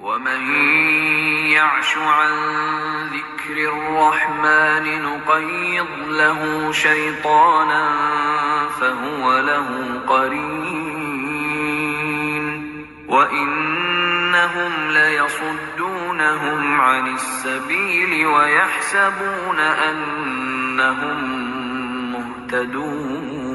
وَمَن يَعْشُ عَن ذِكْرِ الرَّحْمَنِ نُقَيِّضْ لَهُ شَيْطَانًا فَهُوَ لَهُ قَرِينٌ وَإِنَّهُمْ لَيَصُدُّونَهُمْ عَنِ السَّبِيلِ وَيَحْسَبُونَ أَنَّهُمْ مُهْتَدُونَ۔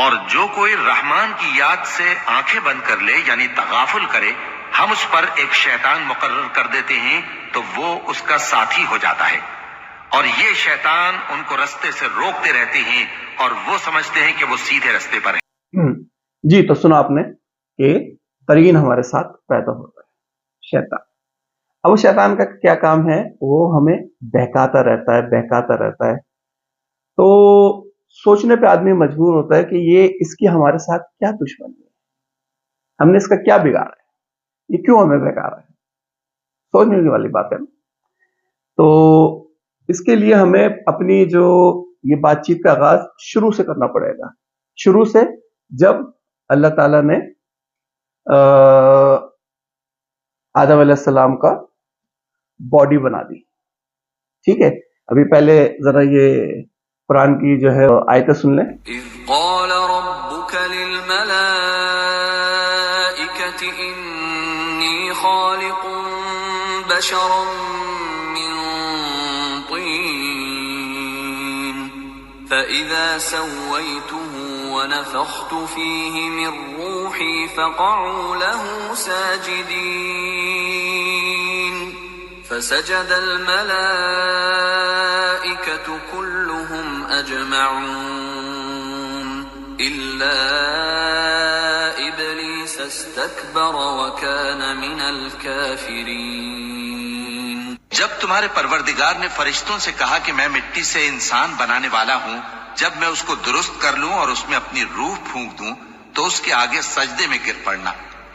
اور جو کوئی رحمان کی یاد سے آنکھیں بند کر لے یعنی تغافل کرے، ہم اس پر ایک شیطان مقرر کر دیتے ہیں تو وہ اس کا ساتھی ہو جاتا ہے، اور یہ شیطان ان کو رستے سے روکتے رہتے ہیں اور وہ سمجھتے ہیں کہ وہ سیدھے رستے پر ہیں۔ جی تو سنا آپ نے کہ قرین ہمارے ساتھ پیدا ہوتا ہے شیطان۔ اب وہ شیطان کا کیا کام ہے؟ وہ ہمیں بہکاتا رہتا ہے۔ تو سوچنے پہ آدمی مجبور ہوتا ہے کہ یہ اس کی ہمارے ساتھ کیا دشمنی ہے، ہم نے اس کا کیا بگاڑا ہے، یہ کیوں ہمیں بہکا رہا ہے؟ سوچنے والی بات ہے۔ تو اس کے لیے ہمیں اپنی جو یہ بات چیت کا آغاز شروع سے کرنا پڑے گا، شروع سے جب اللہ تعالیٰ نے آدم علیہ السلام کا باڈی بنا دی، ٹھیک ہے۔ ابھی پہلے ذرا یہ قرآن کی جو ہے آیتیں سن لیں۔ اذ قال ربك للملائكة إني خالق بشرا من طين فإذا سويته ونفخت فيه من روحي فقعوا له ساجدين فسجد الملائكة كلهم أجمعون إلا إبليس استكبر وكان من الكافرين۔ جب تمہارے پروردگار نے فرشتوں سے کہا کہ میں مٹی سے انسان بنانے والا ہوں، جب میں اس کو درست کر لوں اور اس میں اپنی روح پھونک دوں تو اس کے آگے سجدے میں گر پڑنا،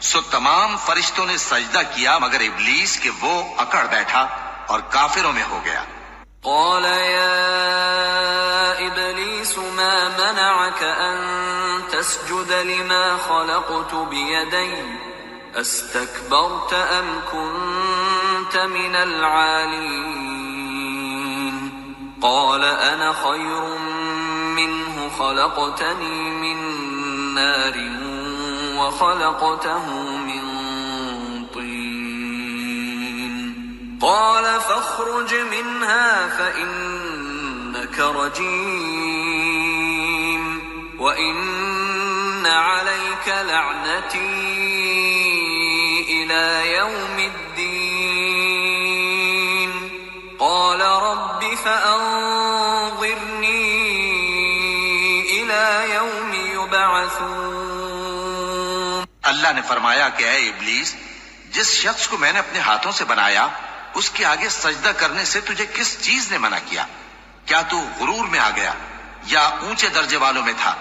سو تمام فرشتوں نے سجدہ کیا مگر ابلیس کہ وہ اکڑ بیٹھا اور کافروں میں ہو گیا۔ قال يا إبليس ما منعك أن تسجد لما خلقت بيدي استكبرت أم كنت من العالين؟ قال أنا خير منه خلقتني من نار وخلقته من طين قال فاخرج منها فإنك رجيم وإن عليك لعنتي إلى يوم الدين قال رب فأنظرني إلى يوم يبعثون۔ اللہ نے فرمایا کہ اے ابلیس، جس شخص کو میں نے اپنے ہاتھوں سے بنایا اس کے آگے سجدہ کرنے سے تجھے کس چیز نے منع کیا؟ کیا تو غرور میں آ گیا یا اونچے درجے والوں میں تھا؟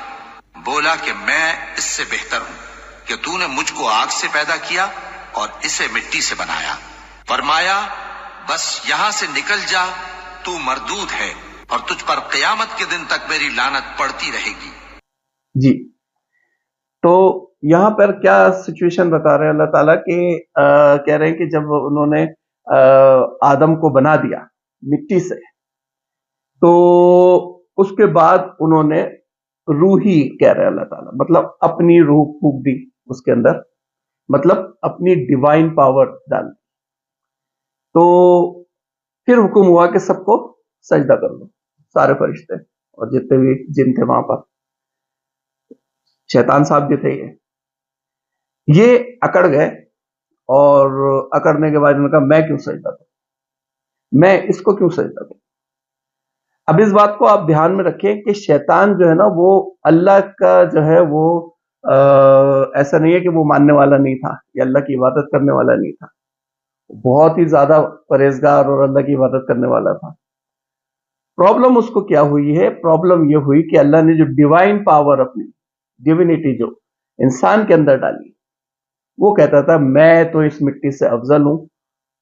بولا کہ میں اس سے بہتر ہوں کہ تو نے مجھ کو آگ سے پیدا کیا اور اسے مٹی سے بنایا۔ فرمایا بس یہاں سے نکل جا، تو مردود ہے اور تجھ پر قیامت کے دن تک میری لعنت پڑتی رہے گی۔ جی، تو یہاں پر کیا سچویشن بتا رہے ہیں اللہ تعالیٰ کہ کہہ رہے ہیں کہ جب انہوں نے آدم کو بنا دیا مٹی سے، تو اس کے بعد انہوں نے روحی کہہ رہے ہیں اللہ تعالیٰ، مطلب اپنی روح پھونک دی اس کے اندر، مطلب اپنی ڈیوائن پاور ڈال دی۔ تو پھر حکم ہوا کہ سب کو سجدہ کر لو، سارے فرشتے اور جتنے بھی جن تھے وہاں پر، شیطان صاحب بھی تھے، یہ اکڑ گئے، اور اکڑنے کے بعد انہوں نے کہا میں کیوں سجدہ کروں، میں اس کو کیوں سجدہ کروں۔ اب اس بات کو آپ دھیان میں رکھیں کہ شیطان جو ہے نا، وہ اللہ کا جو ہے وہ ایسا نہیں ہے کہ وہ ماننے والا نہیں تھا یا اللہ کی عبادت کرنے والا نہیں تھا، بہت ہی زیادہ پرہیزگار اور اللہ کی عبادت کرنے والا تھا۔ پرابلم اس کو کیا ہوئی ہے؟ پرابلم یہ ہوئی کہ اللہ نے جو ڈیوائن پاور، اپنی ڈیوینٹی جو انسان کے اندر ڈالی، وہ کہتا تھا میں تو اس مٹی سے افضل ہوں،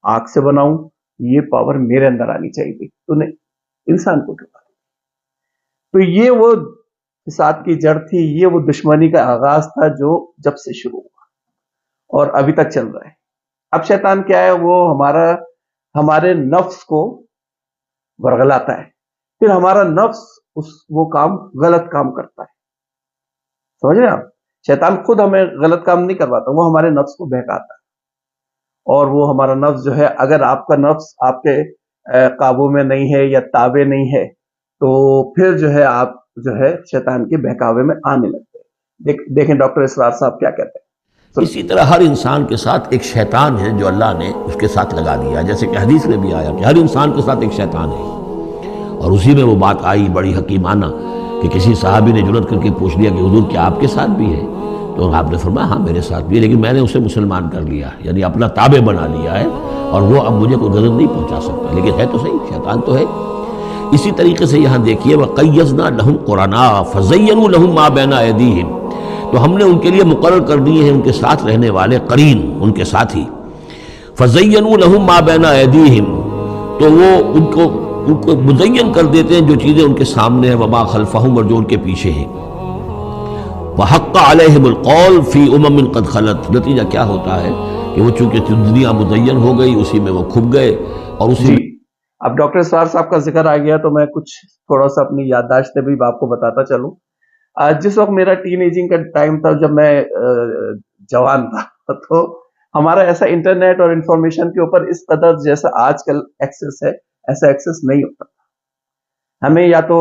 آگ سے بناؤں، یہ پاور میرے اندر آنی چاہیے تھی، تو نے انسان کو کیا؟ تو یہ وہ فساد کی جڑ تھی، یہ وہ دشمنی کا آغاز تھا جو جب سے شروع ہوا اور ابھی تک چل رہا ہے۔ اب شیطان کیا ہے؟ وہ ہمارے نفس کو ورغلاتا ہے، پھر ہمارا نفس وہ کام، غلط کام کرتا ہے۔ سمجھ رہے ہیں آپ؟ شیطان خود ہمیں غلط کام نہیں کرواتا، وہ ہمارے نفس کو بہکاتا ہے، اور وہ ہمارا نفس جو ہے، اگر آپ کا نفس آپ کے قابو میں نہیں ہے یا تابع نہیں ہے، تو پھر جو ہے آپ جو ہے شیطان کے بہکاوے میں آنے لگتے ہیں۔ دیکھیں ڈاکٹر اسرار صاحب کیا کہتے ہیں۔ اسی طرح ہر انسان کے ساتھ ایک شیطان ہے جو اللہ نے اس کے ساتھ لگا دیا، جیسے کہ حدیث میں بھی آیا کہ ہر انسان کے ساتھ ایک شیطان ہے، اور اسی میں وہ بات آئی بڑی حکیمانہ کہ کسی صحابی نے جرأت کر کے پوچھ لیا کہ حضور کیا آپ کے ساتھ بھی ہے؟ تو آپ نے فرمایا ہاں میرے ساتھ بھی ہے، لیکن میں نے اسے مسلمان کر لیا، یعنی اپنا تابع بنا لیا ہے، اور وہ اب مجھے کوئی ضرر نہیں پہنچا سکتا، لیکن ہے تو صحیح، شیطان تو ہے۔ اسی طریقے سے یہاں دیکھیے وَقَيَّضْنَا لَهُمْ قُرَنَاءَ فَزَيَّنُوا لَهُم مَّا بَيْنَ أَيْدِيهِمْ، تو ہم نے ان کے لیے مقرر کر دیے ہیں ان کے ساتھ رہنے والے قرین، ان کے ساتھی۔ فَزَيَّنُوا لَهُم مَّا بَيْنَ أَيْدِيهِمْ، تو وہ ان کو مزین کر دیتے ہیں جو چیزیں ان کے سامنے ہیں، وَمَا خَلْفَهُمْ، اور جو ان کے پیچھے ہیں۔ وَحَقَّ عَلَيْهِمُ الْقَوْلُ فِي أُمَمٍ قَدْ خَلَتْ، نتیجہ کیا ہوتا ہے کہ وہ چونکہ دنیا مزین ہو گئی، اسی میں وہ کھپ گئے، اور اسی اب ڈاکٹر اسرار صاحب کا ذکر آ گیا تو میں کچھ تھوڑا سا اپنی یادداشت بھی آپ کو بتاتا چلوں۔ جس وقت میرا ٹین ایجنگ کا ٹائم تھا، جب میں جوان تھا، تو ہمارا ایسا انٹرنیٹ اور انفارمیشن کے اوپر اس قدر جیسا آج کل ایکسس ہے، ایسا ایکسس نہیں ہوتا تھا۔ ہمیں یا تو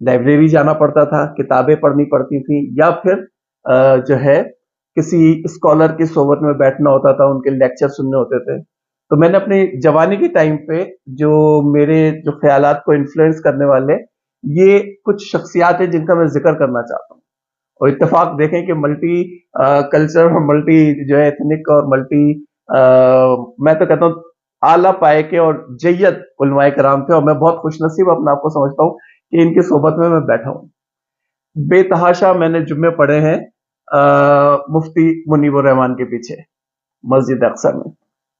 لائبریری جانا پڑتا تھا، کتابیں پڑھنی پڑتی تھیں، یا پھر جو ہے کسی اسکالر کی صحبت میں بیٹھنا ہوتا تھا، ان کے لیکچر سننے ہوتے تھے۔ تو میں نے اپنی جوانی کے ٹائم پہ جو میرے جو خیالات کو انفلوئنس کرنے والے، یہ کچھ شخصیات ہیں جن کا میں ذکر کرنا چاہتا ہوں۔ اور اتفاق دیکھیں کہ ملٹی کلچر اور ملٹی جو ہے ایتھنک اور ملٹی میں تو کہتا ہوں اعلیٰ پائے کے اور جید علماء کرام تھے، اور میں بہت خوش نصیب اپنے آپ کو سمجھتا ہوں کہ ان کی صحبت میں بیٹھا ہوں۔ بے تحاشا میں نے جمعے پڑھے ہیں مفتی منیب الرحمان کے پیچھے مسجد اقصی میں،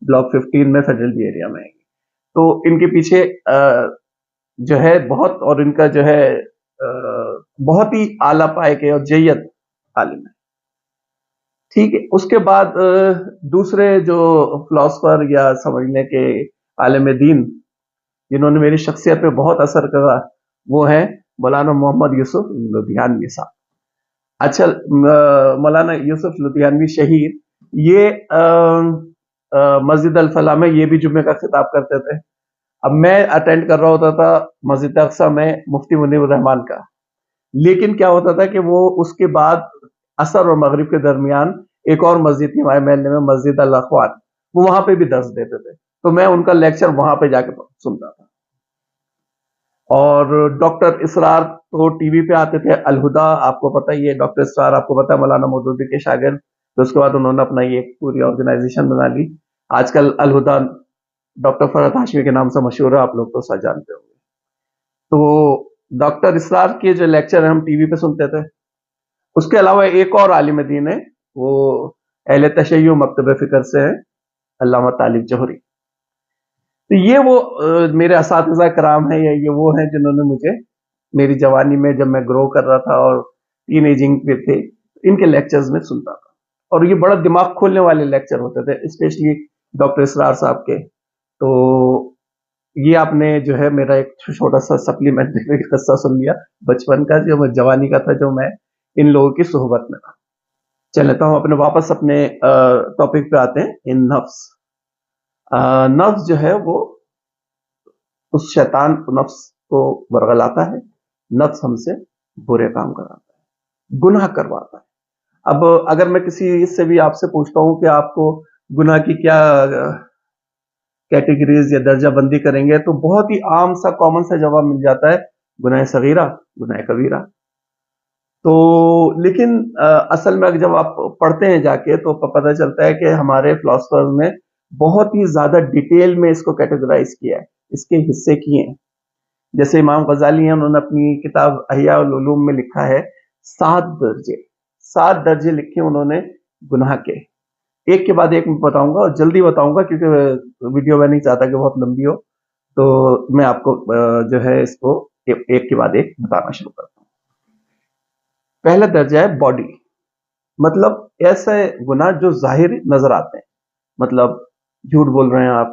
بلاک 15 میں، فیڈرل بی ایریا میں۔ تو ان کے پیچھے جو ہے بہت، اور ان کا جو ہے بہت ہی اعلیٰ پائے کے اور جید عالم ہے، ٹھیک ہے۔ اس کے بعد دوسرے جو فلاسفر یا سمجھ لیں کہ عالم دین جنہوں نے میری شخصیت پہ بہت اثر کرا، وہ ہیں مولانا محمد یوسف لدھیانوی صاحب۔ اچھا، مولانا یوسف لدھیانوی شہید، یہ مسجد الفلاح میں یہ بھی جمعے کا خطاب کرتے تھے۔ اب میں اٹینڈ کر رہا ہوتا تھا مسجد اقصی میں مفتی منیب الرحمان کا، لیکن کیا ہوتا تھا کہ وہ اس کے بعد عصر اور مغرب کے درمیان ایک اور مسجد تھی ہمارے محلے میں، مسجد الاخوان، وہ وہاں پہ بھی درس دیتے تھے، تو میں ان کا لیکچر وہاں پہ جا کے سنتا تھا۔ اور ڈاکٹر اسرار تو ٹی وی پہ آتے تھے، الہدا آپ کو پتہ ہی ہے، ڈاکٹر اسرار آپ کو پتہ ہے مولانا مودودی کے شاگرد، تو اس کے بعد انہوں نے اپنا یہ ایک پوری آرگنائزیشن بنا لی. آج کل الہدا ڈاکٹر فرحت ہاشمی کے نام سے مشہور ہے، آپ لوگ تو سب جانتے ہوں گے. تو ڈاکٹر اسرار کے جو لیکچر ہیں ہم ٹی وی پہ سنتے تھے. اس کے علاوہ ایک اور عالم دین ہے، وہ اہل تشیع مکتب فکر سے ہیں، علامہ طالب جوہری. تو یہ وہ میرے اساتذہ کرام ہیں، یا یہ وہ ہیں جنہوں نے مجھے میری جوانی میں جب میں گرو کر رہا تھا اور ٹین ایجنگ پہ تھے، ان کے لیکچرز میں سنتا تھا. اور یہ بڑا دماغ کھولنے والے لیکچر ہوتے تھے، اسپیشلی ڈاکٹر اسرار صاحب کے. تو یہ آپ نے جو ہے میرا ایک چھوٹا سا سپلیمنٹری قصہ سن لیا بچپن کا، جو میں جوانی کا تھا، جو میں ان لوگوں کی صحبت میں تھا. چلتا ہوں اپنے واپس اپنے ٹاپک پہ آتے ہیں. ان نفس، نفس جو ہے وہ اس شیطان نفس کو ورغلاتا ہے، نفس ہم سے برے کام کراتا ہے، گناہ کرواتا ہے. اب اگر میں کسی سے بھی آپ سے پوچھتا ہوں کہ آپ کو گناہ کی کیا کیٹیگریز یا درجہ بندی کریں گے، تو بہت ہی عام سا کامن سا جواب مل جاتا ہے، گناہ صغیرہ، گناہ کبیرہ. تو لیکن اصل میں جب آپ پڑھتے ہیں جا کے تو پتہ چلتا ہے کہ ہمارے فلاسفرز نے بہت ہی زیادہ ڈیٹیل میں اس کو کیٹیگرائز کیا ہے، اس کے حصے کیے ہیں. جیسے امام غزالی ہیں، انہوں نے اپنی کتاب احیاء العلوم میں لکھا ہے 7 درجے لکھے انہوں نے گناہ کے. ایک کے بعد ایک میں بتاؤں گا، اور جلدی بتاؤں گا کیونکہ ویڈیو میں نہیں چاہتا کہ بہت لمبی ہو، تو میں آپ کو جو ہے اس کو ایک کے بعد ایک بتانا شروع کرتا ہوں. پہلا درجہ ہے باڈی، مطلب ایسے گناہ جو ظاہر نظر آتے ہیں، مطلب جھوٹ بول رہے ہیں آپ،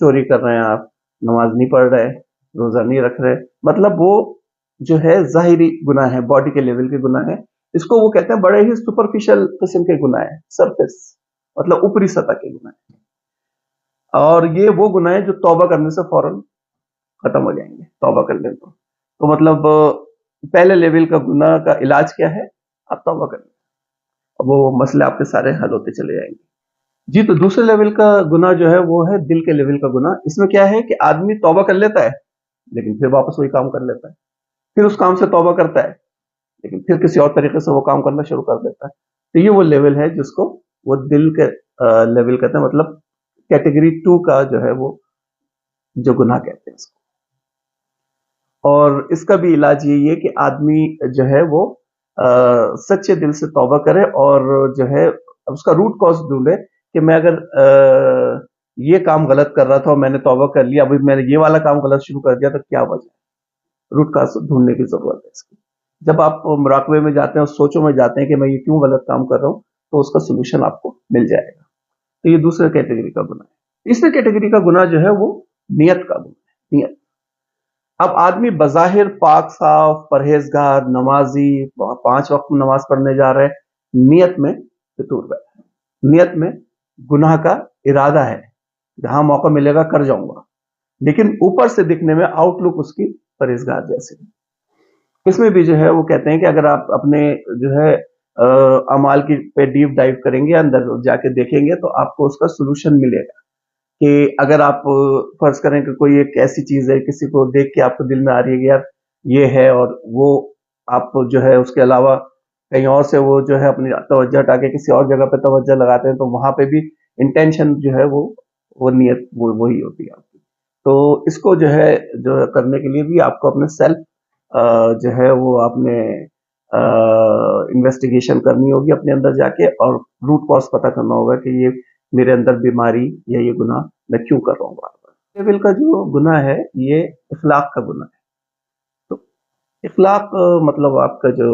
چوری کر رہے ہیں آپ، نماز نہیں پڑھ رہے، روزہ نہیں رکھ رہے، مطلب وہ جو ہے ظاہری گناہ ہے، باڈی کے لیول کے گناہ ہے. اس کو وہ کہتے ہیں بڑے ہی سپرفیشل قسم کے گناہ ہیں، سرفیس مطلب اوپری سطح کے گناہ ہیں. اور یہ وہ گناہ ہیں جو توبہ کرنے سے فوراً ختم ہو جائیں گے، توبہ کر لیں تو مطلب پہلے لیول کا گناہ کا علاج کیا ہے؟ آپ توبہ کر لیں، اب وہ مسئلے آپ کے سارے حل ہوتے چلے جائیں گے. جی تو دوسرے لیول کا گناہ جو ہے وہ ہے دل کے لیول کا گناہ. اس میں کیا ہے کہ آدمی توبہ کر لیتا ہے لیکن پھر واپس وہی کام کر لیتا ہے، پھر اس کام سے توبہ کرتا ہے لیکن پھر کسی اور طریقے سے وہ کام کرنا شروع کر دیتا ہے. تو یہ وہ لیول ہے جس کو وہ دل کے لیول کہتے ہیں، مطلب کیٹیگری 2 کا جو ہے وہ جو گناہ کہتے ہیں اس کو. اور اس کا بھی علاج یہی ہے کہ آدمی جو ہے وہ سچے دل سے توبہ کرے اور جو ہے اس کا روٹ کاز ڈھونڈے کہ میں اگر یہ کام غلط کر رہا تھا اور میں نے توبہ کر لیا، ابھی میں نے یہ والا کام غلط شروع کر دیا، تو کیا وجہ ہے؟ روٹ کاز ڈھونڈنے کی ضرورت ہے اس کی. جب آپ مراقبے میں جاتے ہیں اور سوچوں میں جاتے ہیں کہ میں یہ کیوں غلط کام کر رہا ہوں، تو اس کا سولوشن آپ کو مل جائے گا. تو یہ دوسرے کیٹیگری کا گناہ ہے. تیسرے کیٹیگری کا گناہ جو ہے وہ نیت کا گناہ ہے. نیت، اب آدمی بظاہر پاک صاف پرہیزگار نمازی 5 وقت نماز پڑھنے جا رہے، نیت میں فطور بیٹھا ہے، نیت میں گناہ کا ارادہ ہے، جہاں موقع ملے گا کر جاؤں گا، لیکن اوپر سے دکھنے میں آؤٹ لک اس کی پرہیزگار جیسے. اس میں بھی جو ہے وہ کہتے ہیں کہ اگر آپ اپنے جو ہے اعمال کی پہ ڈیپ ڈائیو کریں گے، اندر جا کے دیکھیں گے، تو آپ کو اس کا سولوشن ملے گا. کہ اگر آپ فرض کریں کہ کوئی ایک ایسی چیز ہے کسی کو دیکھ کے آپ کو دل میں آ رہی ہے کہ یار یہ ہے، اور وہ آپ جو ہے اس کے علاوہ کہیں اور سے وہ جو ہے اپنی توجہ ہٹا کے کسی اور جگہ پہ توجہ لگاتے ہیں، تو وہاں پہ بھی انٹینشن جو ہے وہ نیت وہی ہوتی ہے آپ کی. تو اس کو جو ہے کرنے کے لیے بھی آپ کو اپنے سیلف جو ہے وہ آپ نے انویسٹیگیشن کرنی ہوگی اپنے اندر جا کے، اور روٹ کاز پتہ کرنا ہوگا کہ یہ میرے اندر بیماری یا یہ گناہ میں کیوں کر رہا ہوں بار بار. لیول کا جو گناہ ہے یہ اخلاق کا گناہ ہے. تو اخلاق مطلب آپ کا جو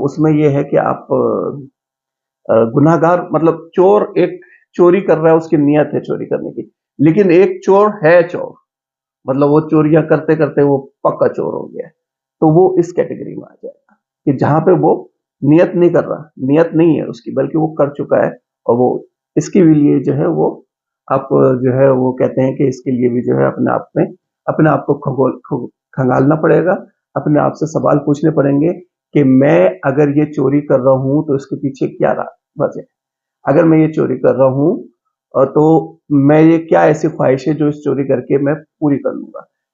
اس میں یہ ہے کہ آپ گناہ گار، مطلب چور ایک چوری کر رہا ہے، اس کی نیت ہے چوری کرنے کی، لیکن ایک چور ہے چور، مطلب وہ چوریاں کرتے کرتے وہ پکا چور ہو گیا ہے، تو وہ اس کیٹیگری میں آ جائے گا کہ جہاں پہ وہ نیت نہیں کر رہا، نیت نہیں ہے اس کی، بلکہ وہ کر چکا ہے. اور وہ اس کے لیے جو ہے وہ آپ جو ہے وہ کہتے ہیں کہ اس کے لیے بھی جو ہے اپنے آپ کو کھنگالنا پڑے گا، اپنے آپ سے سوال پوچھنے پڑیں گے کہ میں اگر یہ چوری کر رہا ہوں تو اس کے پیچھے کیا وجہ ہے. اگر میں یہ چوری کر رہا ہوں تو میں یہ کیا ایسی خواہش ہے جو اس چوری کر کے میں پوری کر لوں گا.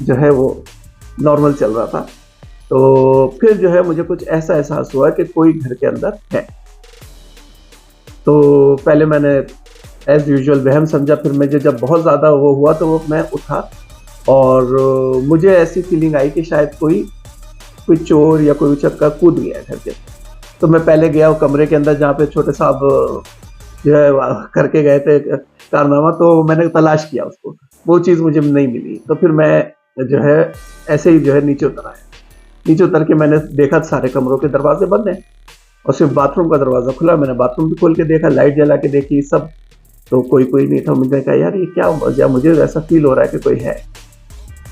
جو ہے وہ نارمل چل رہا تھا. تو پھر جو ہے مجھے کچھ ایسا احساس ہوا کہ کوئی گھر کے اندر ہے. تو پہلے میں نے ایز یوزول وہم سمجھا. پھر مجھے جب بہت زیادہ وہ ہوا تو میں اٹھا اور مجھے ایسی فیلنگ آئی کہ شاید کوئی چور یا کوئی اچکا کود گیا ہے گھر کے. تو میں پہلے گیا وہ کمرے کے اندر جہاں پہ چھوٹے صاحب جو ہے کر کے گئے تھے کارنامہ. تو میں نے تلاش کیا اس کو, وہ چیز مجھے نہیں ملی. تو پھر میں جو ہے ایسے ہی جو ہے نیچے اتر آیا. نیچے اتر کے میں نے دیکھا سارے کمروں کے دروازے بند ہیں اور صرف باتھ روم کا دروازہ کھلا. میں نے باتھ روم بھی کھول کے دیکھا, لائٹ جلا کے دیکھی سب, تو کوئی نہیں تھا. مجھے کہا یار یہ کیا وجہ, مجھے ایسا فیل ہو رہا ہے کہ کوئی ہے.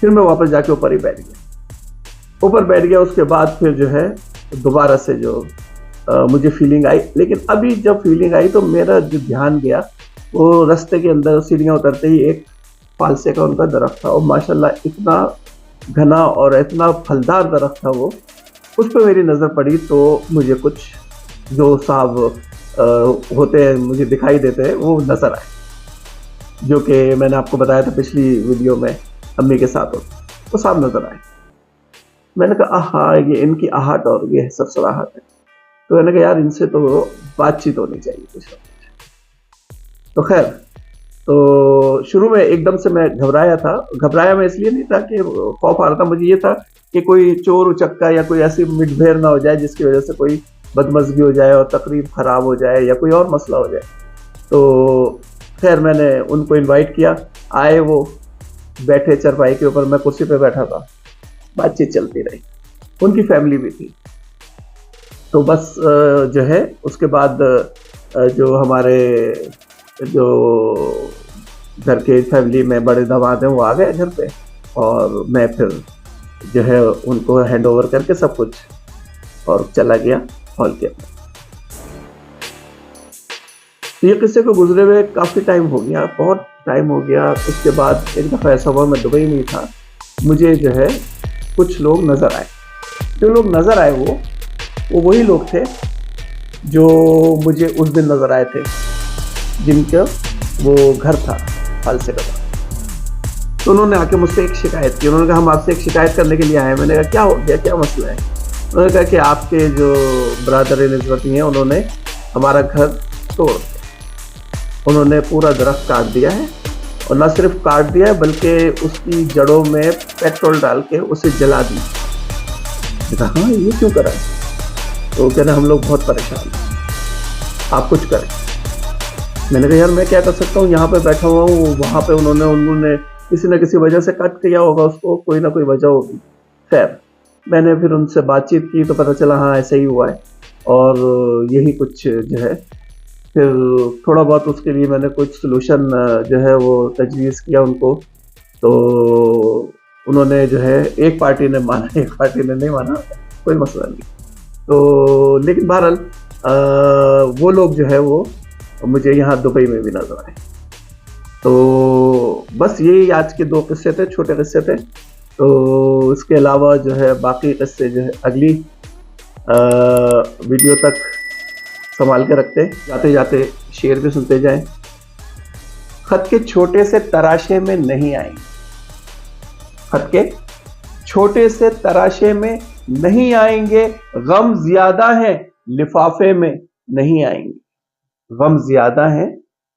پھر میں واپس جا کے اوپر ہی بیٹھ گیا. اس کے بعد پھر جو ہے دوبارہ سے جو مجھے فیلنگ آئی. لیکن ابھی جب فیلنگ آئی تو میرا جو دھیان گیا وہ رستے کے اندر سیڑھیاں اترتے ہی ایک فالسے کا ان کا درخت تھا, اور ماشاءاللہ اتنا گھنا اور اتنا پھلدار درخت تھا وہ. اس پہ میری نظر پڑی تو مجھے کچھ جو صاحب ہوتے ہیں مجھے دکھائی دیتے ہیں وہ نظر آئے, جو کہ میں نے آپ کو بتایا تھا پچھلی ویڈیو میں امی کے ساتھ ہوتے. وہ صاحب نظر آئے. میں نے کہا ہاں یہ ان کی آہٹ اور یہ سرسراہٹ ہے. تو میں نے کہا یار ان سے تو بات چیت ہونی چاہیے کچھ. تو خیر, تو شروع میں ایک دم سے میں گھبرایا میں اس لیے نہیں تھا کہ خوف آ رہا تھا. مجھے یہ تھا کہ کوئی چور اچکا یا کوئی ایسی مٹ بھیڑ نہ ہو جائے جس کی وجہ سے کوئی بدمزگی ہو جائے اور تقریب خراب ہو جائے یا کوئی اور مسئلہ ہو جائے. تو خیر میں نے ان کو انوائٹ کیا, آئے, وہ بیٹھے چرپائی کے اوپر, میں کرسی پہ بیٹھا تھا, بات چیت چلتی رہی. ان کی فیملی بھی تھی. تو بس جو ہے اس کے بعد جو ہمارے جو گھر کے فیملی میں بڑے داماد ہیں وہ آ گئے گھر پہ, اور میں پھر جو ہے ان کو ہینڈ اوور کر کے سب کچھ اور چلا گیا ہال کے اندر. تو یہ قصے کو گزرے ہوئے کافی ٹائم ہو گیا, بہت ٹائم ہو گیا. اس کے بعد ایک دفعہ ایسا ہوا, میں دبئی میں تھا, مجھے جو ہے کچھ لوگ نظر آئے. جو لوگ نظر آئے وہ وہی لوگ تھے جو مجھے اس دن نظر آئے تھے, جن کا وہ گھر تھا فالسے کا. تو انہوں نے آ کے مجھ سے ایک شکایت کی. انہوں نے کہا ہم آپ سے ایک شکایت کرنے کے لیے آئے ہیں. میں نے کہا کیا ہو گیا, کیا مسئلہ ہے؟ انہوں نے کہا کہ آپ کے جو برادر نسبتی ہیں انہوں نے ہمارا گھر توڑ دیا. انہوں نے پورا درخت کاٹ دیا ہے, اور نہ صرف کاٹ دیا ہے بلکہ اس کی جڑوں میں پیٹرول ڈال کے اسے جلا دیا. ہاں یہ کیوں کرا ہے؟ تو کہنا ہم لوگ بہت پریشان ہیں, آپ کچھ کریں. میں نے کہا یار میں کیا کر سکتا ہوں, یہاں پہ بیٹھا ہوا ہوں, وہاں پہ انہوں نے کسی نہ کسی وجہ سے کٹ کیا ہوگا اس کو, کوئی نہ کوئی وجہ ہوگی. خیر میں نے پھر ان سے بات چیت کی تو پتہ چلا ہاں ایسا ہی ہوا ہے, اور یہی کچھ جو ہے پھر تھوڑا بہت اس کے لیے میں نے کچھ سلوشن جو ہے وہ تجویز کیا ان کو. تو انہوں نے جو ہے ایک پارٹی نے مانا, ایک پارٹی نے نہیں مانا, کوئی مسئلہ نہیں. تو لیکن بہرحال وہ لوگ جو ہے وہ مجھے یہاں دبئی میں بھی نظر آئے. تو بس یہی آج کے 2 قصے تھے, چھوٹے قصے تھے. تو اس کے علاوہ جو ہے باقی قصے جو ہے اگلی ویڈیو تک سنبھال کے رکھتے, جاتے جاتے شعر بھی سنتے جائیں. خط کے چھوٹے سے تراشے میں نہیں آئیں گے, خط کے چھوٹے سے تراشے میں نہیں آئیں گے, غم زیادہ ہیں لفافے میں نہیں آئیں گے. غم زیادہ ہیں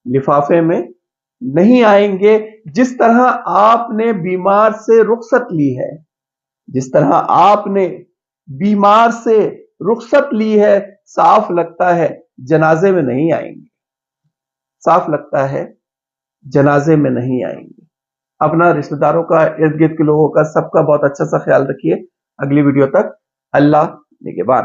لفافے میں نہیں آئیں گے. جس طرح آپ نے بیمار سے رخصت لی ہے, جس طرح آپ نے بیمار سے رخصت لی ہے, صاف لگتا ہے جنازے میں نہیں آئیں گے. صاف لگتا ہے جنازے میں نہیں آئیں گے. اپنا رشتہ داروں کا, ارد گرد کے لوگوں کا, سب کا بہت اچھا سا خیال رکھیے. اگلی ویڈیو تک اللہ نگہبان.